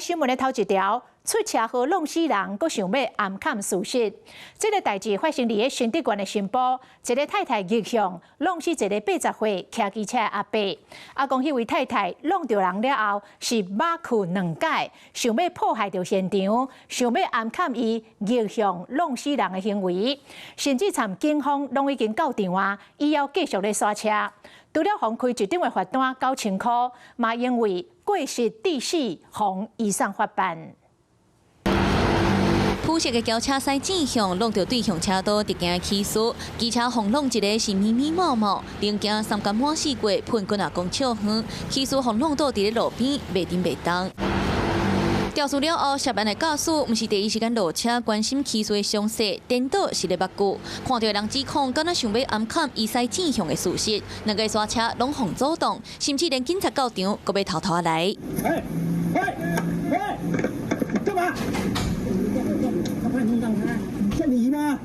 新聞的頭一條，出車禍弄死人，閣想要暗崁事實。這個代志發生佇個新竹縣的新埔，一個太太逆向弄死一個80歲騎機車的阿伯。阿公迄位太太弄到人了後，是馬屈兩解，想要破壞到現場，想要暗崁伊逆向弄死人的行為，甚至參警方攏已經到場啊，伊要繼續咧刷車。除了妨開1張的罰單9000塊，嘛因為過失致死，妨移送法辦。普色的轎車駛正向，弄到對向車道直行起訴，機車撞弄一個是咪咪毛毛，零件三角滿四過，噴棍阿公笑遠，起訴撞弄到佇咧路邊，袂頂袂當。調查了後，涉案的駕駛毋是第一時間落車關心起訴的詳細，顛倒是咧目睭，看到人指控，敢若想要暗崁伊駛正向的事實，兩個刷車攏互阻擋，甚至連警察到場，閣要偷偷來。幹嘛？他怕你讓他，像你嗎？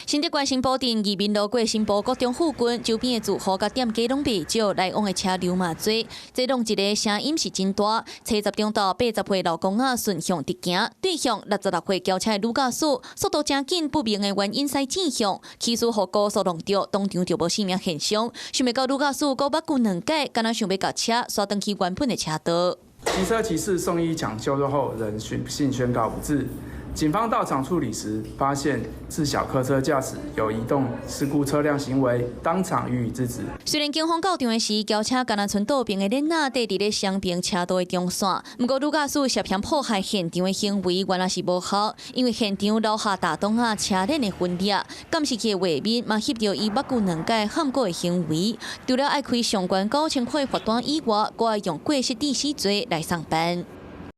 新竹縣新埔鎮義民路過新埔國中附近，周邊的住戶甲店家攏袂少，來往的車流嘛多。這弄一個聲音是真大。車10中道80歲老公仔順向直行，對向66歲轎車的女駕駛，速度真緊，不明的原因駛正向，起訴互高速弄到，當場就無生命現象。想要到女駕駛閣目睭兩解，敢若想要甲車刷轉去原本的車道。機車騎士送醫搶救後，仍性宣告不治。警方到場處理時，發現自小客車駕駛有移動事故車輛行為，當場予以制止。雖然警方到場的時，轎車敢若剩倒邊的鏈仔地佇咧雙邊車道的中線，不過女駕駛涉嫌破壞現場的行為，原來是無效，因為現場留下大檔啊車鏈的分裂，監視器的畫面嘛翕到伊目睭兩解喊過的行為。除了愛開上懸9000塊罰單以外，閣愛用過失致死罪來上班。